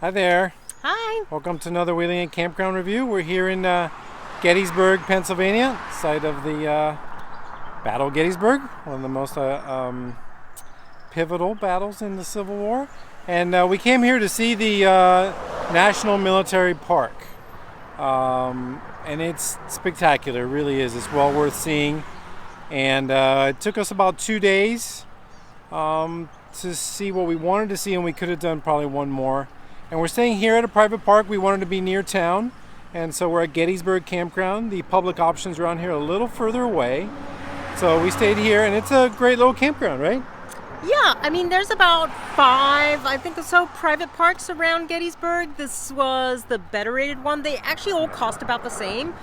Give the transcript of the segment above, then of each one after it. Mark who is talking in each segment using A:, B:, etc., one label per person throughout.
A: Hi there.
B: Hi.
A: Welcome to another Wheelingit Campground review. We're here in Gettysburg, Pennsylvania, site of the Battle of Gettysburg, one of the most pivotal battles in the Civil War. And we came here to see the National Military Park. And it's spectacular, it really is. It's well worth seeing. And it took us about 2 days to see what we wanted to see, and we could have done probably one more. And we're staying here at a private park. We wanted to be near town, and so we're at Gettysburg Campground. The public options around here are a little further away, so we stayed here, and it's a great little campground, right?
B: Yeah, I mean, there's about 5, I think or so, private parks around Gettysburg. This was the better rated one. They actually all cost about the same.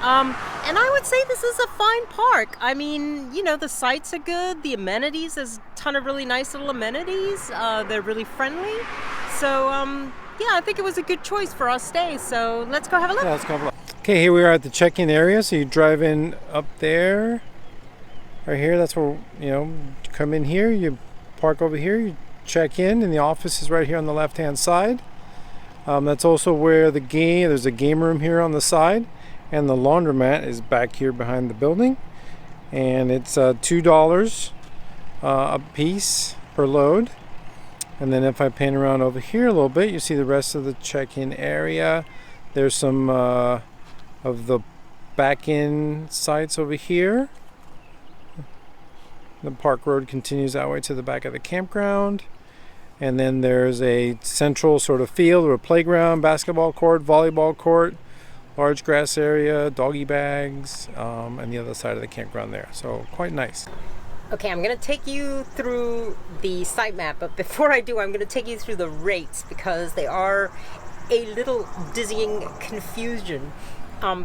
B: And I would say this is a fine park. I mean, you know, the sights are good, the amenities, there's a ton of really nice little amenities. They're really friendly. So, yeah, I think it was a good choice for our stay. So let's go have a look.
A: Yeah, let's go have a look. Okay, here we are at the check-in area. So you drive in up there, right here. That's where, you come in here, you park over here, you check in, and the office is right here on the left-hand side. That's also where there's a game room here on the side, and the laundromat is back here behind the building. And it's $2 a piece per load. And then if I pan around over here a little bit, you see the rest of the check-in area. There's some of the back-in sites over here. The park road continues that way to the back of the campground. And then there's a central sort of field or a playground, basketball court, volleyball court, large grass area, doggy bags, and the other side of the campground there. So quite nice.
B: Okay, I'm going to take you through the site map, but before I do, I'm going to take you through the rates because they are a little dizzying confusion.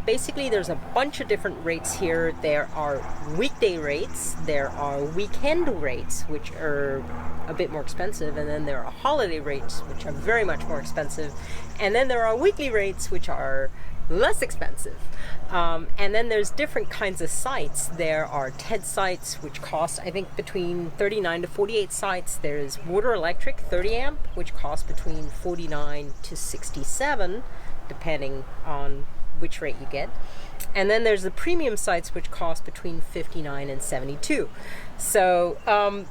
B: Basically, there's a bunch of different rates here. There are weekday rates, there are weekend rates, which are a bit more expensive, and then there are holiday rates, which are very much more expensive, and then there are weekly rates, which are less expensive. And then there's different kinds of sites. There are TED sites, which cost, I think, between 39 to 48 sites. There's water electric, 30 amp, which costs between 49 to 67, depending on which rate you get. And then there's the premium sites, which cost between 59 and 72. So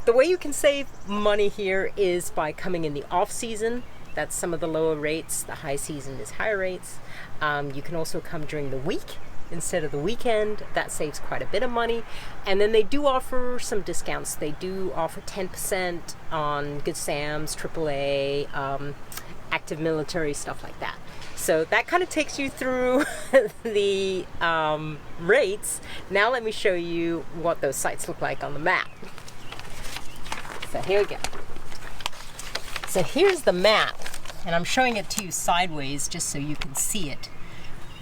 B: the way you can save money here is by coming in the off season. That's some of the lower rates. The high season is higher rates. You can also come during the week instead of the weekend. That saves quite a bit of money. And then they do offer some discounts. They do offer 10% on Good Sam's, AAA, active military, stuff like that. So that kind of takes you through the rates. Now let me show you what those sites look like on the map. So here we go. So here's the map, and I'm showing it to you sideways just so you can see it.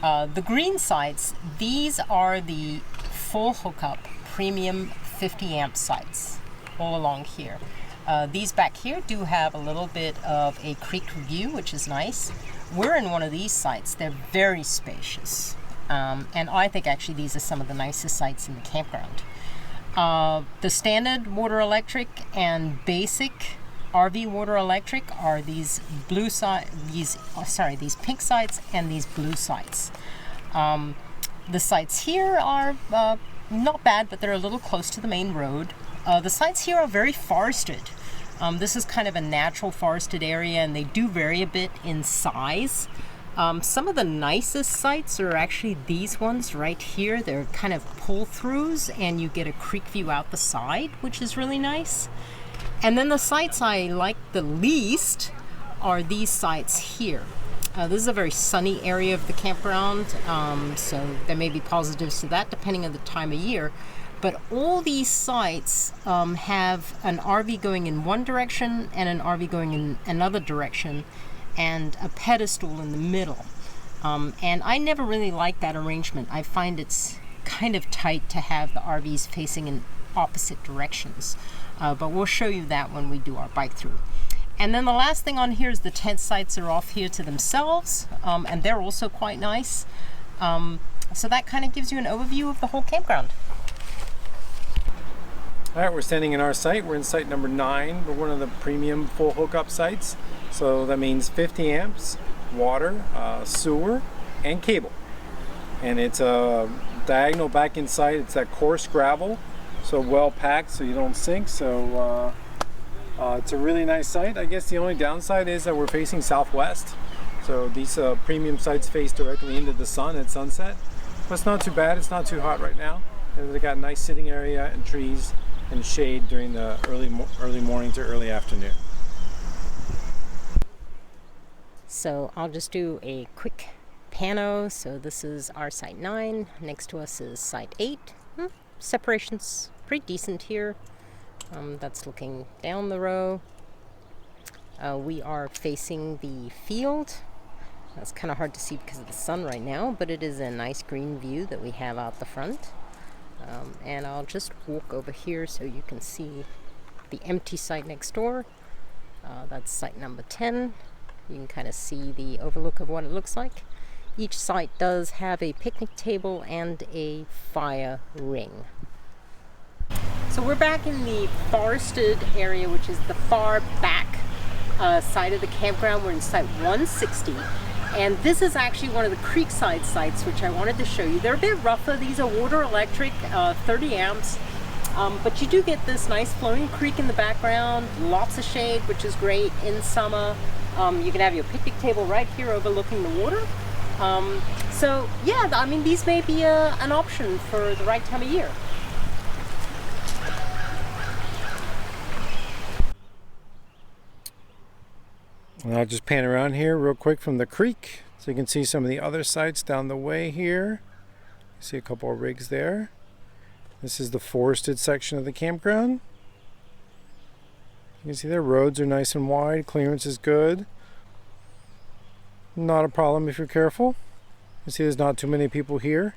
B: The green sites, these are the full hookup premium 50 amp sites all along here. These back here do have a little bit of a creek view, which is nice. We're in one of these sites. They're very spacious. And I think actually these are some of the nicest sites in the campground. The standard water electric and basic RV water electric are these these pink sites and these blue sites. The sites here are not bad, but they're a little close to the main road. The sites here are very forested. This is kind of a natural forested area, and they do vary a bit in size. Some of the nicest sites are actually these ones right here. They're kind of pull-throughs, and you get a creek view out the side, which is really nice. And then the sites I like the least are these sites here. This is a very sunny area of the campground, so there may be positives to that depending on the time of year. But all these sites have an RV going in one direction and an RV going in another direction and a pedestal in the middle. And I never really like that arrangement. I find it's kind of tight to have the RVs facing in opposite directions. But we'll show you that when we do our bike through. And then the last thing on here is the tent sites are off here to themselves, and they're also quite nice. So that kind of gives you an overview of the whole campground.
A: All right, we're standing in our site. We're in site number 9. We're one of the premium full hookup sites. So that means 50 amps, water, sewer, and cable. And it's a diagonal back inside. It's that coarse gravel, so well packed so you don't sink. So it's a really nice site. I guess the only downside is that we're facing southwest. So these premium sites face directly into the sun at sunset. But it's not too bad. It's not too hot right now. And they got a nice sitting area and trees and shade during the early morning to early afternoon.
B: So I'll just do a quick pano. So this is our site 9. Next to us is site 8. Separation's pretty decent here. That's looking down the row. We are facing the field. That's kind of hard to see because of the sun right now, but it is a nice green view that we have out the front. And I'll just walk over here so you can see the empty site next door. That's site number 10. You can kind of see the overlook of what it looks like. Each site does have a picnic table and a fire ring. So we're back in the forested area, which is the far back side of the campground. We're in site 160. And this is actually one of the Creekside sites, which I wanted to show you. They're a bit rougher. These are water electric, 30 amps. But you do get this nice flowing creek in the background, lots of shade, which is great in summer. You can have your picnic table right here overlooking the water. So yeah, I mean, these may be an option for the right time of year.
A: And I'll just pan around here real quick from the creek so you can see some of the other sites down the way here. See a couple of rigs there. This is the forested section of the campground. You can see their roads are nice and wide, clearance is good. Not a problem if you're careful. You see there's not too many people here.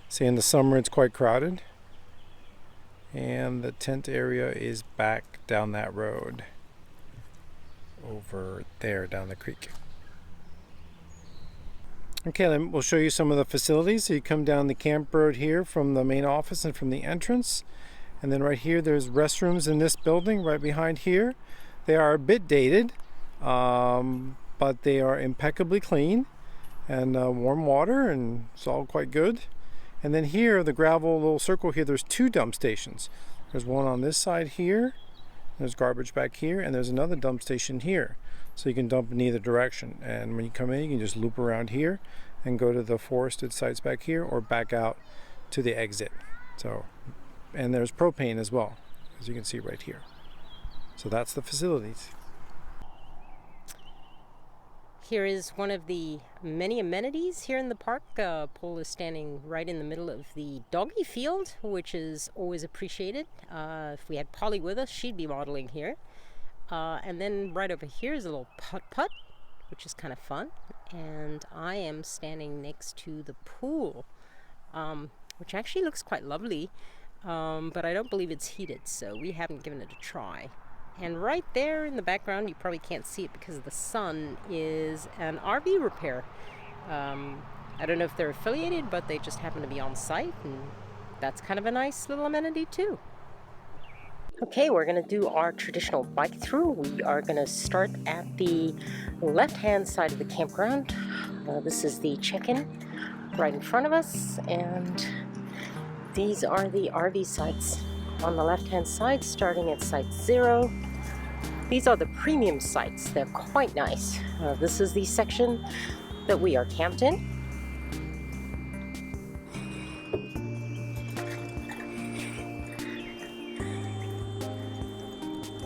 A: See, in the summer it's quite crowded. And the tent area is back down that road. Over there down the creek. Okay, then we'll show you some of the facilities. So you come down the camp road here from the main office and from the entrance. And then right here, there's restrooms in this building right behind here. They are a bit dated, but they are impeccably clean and warm water, and it's all quite good. And then here, the gravel little circle here, there's 2 dump stations. There's one on this side here. There's garbage back here, and there's another dump station here. So you can dump in either direction. And when you come in, you can just loop around here and go to the forested sites back here or back out to the exit. So, and there's propane as well, as you can see right here. So that's the facilities.
B: Here is one of the many amenities here in the park. Paul is standing right in the middle of the doggy field, which is always appreciated. If we had Polly with us, she'd be modeling here. And then right over here is a little putt-putt, which is kind of fun. And I am standing next to the pool, which actually looks quite lovely, but I don't believe it's heated, so we haven't given it a try. And right there in the background, you probably can't see it because of the sun, is an RV repair. I don't know if they're affiliated, but they just happen to be on site, and that's kind of a nice little amenity too. Okay, we're going to do our traditional bike through. We are going to start at the left-hand side of the campground. This is the check-in right in front of us, and these are the RV sites on the left-hand side, starting at site 0. These are the premium sites. They're quite nice. This is the section that we are camped in.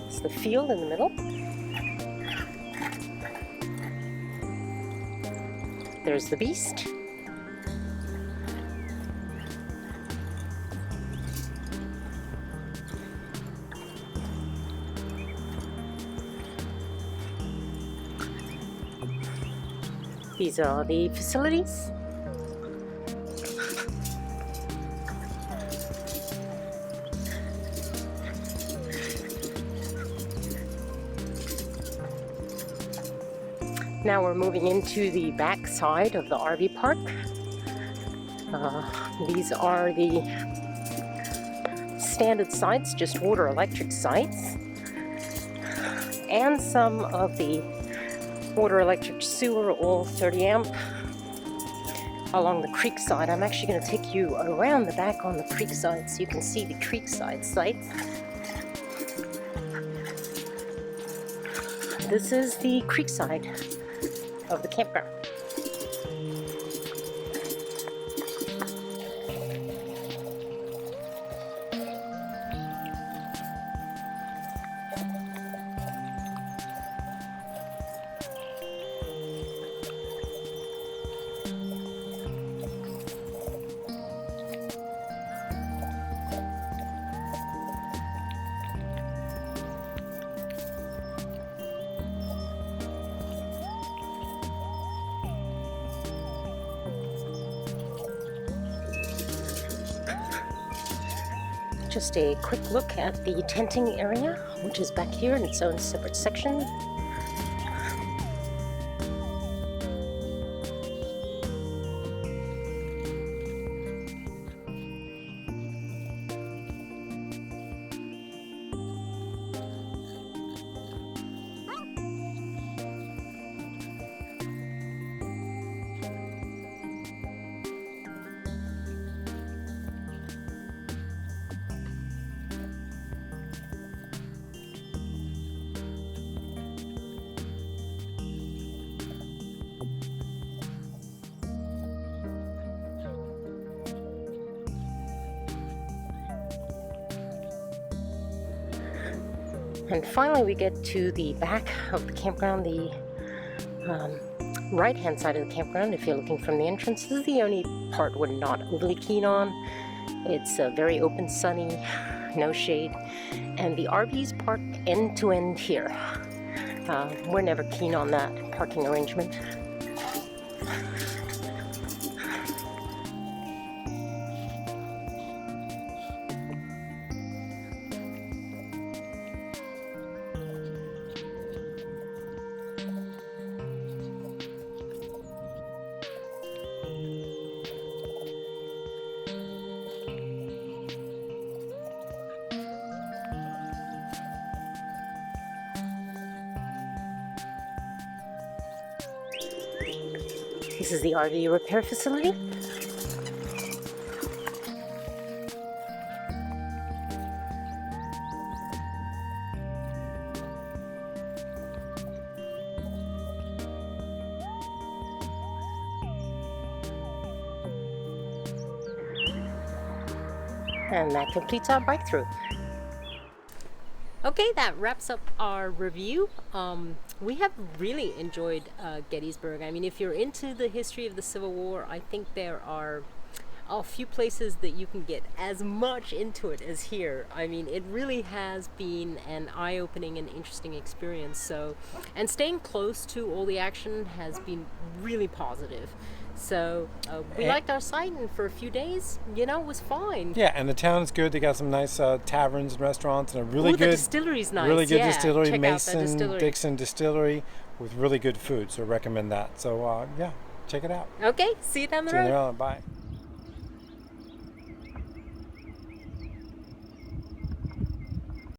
B: It's the field in the middle. There's the beast. These are the facilities. Now we're moving into the back side of the RV park. These are the standard sites, just water electric sites, and some of the water, electric, sewer, all 30 amp. Along the Creekside. I'm actually going to take you around the back on the Creekside so you can see the Creekside site. This is the Creekside of the campground. Just a quick look at the tenting area, which is back here in its own separate section. And finally we get to the back of the campground, the right-hand side of the campground if you're looking from the entrance. This is the only part we're not overly keen on. It's very open, sunny, no shade, and the RVs park end to end here. We're never keen on that parking arrangement. This is the RV repair facility. And that completes our bike through. Okay, that wraps up our review. We have really enjoyed Gettysburg. I mean, if you're into the history of the Civil War, I think there are a few places that you can get as much into it as here. I mean, it really has been an eye-opening and interesting experience. So, and staying close to all the action has been really positive. So we liked our site, and for a few days, you know, it was fine.
A: Yeah, and the town is good. They got some nice taverns and restaurants, and a really good,
B: the distillery's nice.
A: really good
B: yeah,
A: distillery,
B: check
A: Mason
B: out the distillery.
A: Dixon Distillery, with really good food. So recommend that. So yeah, check it out.
B: Okay, see you down the
A: See you
B: road.
A: around. Bye.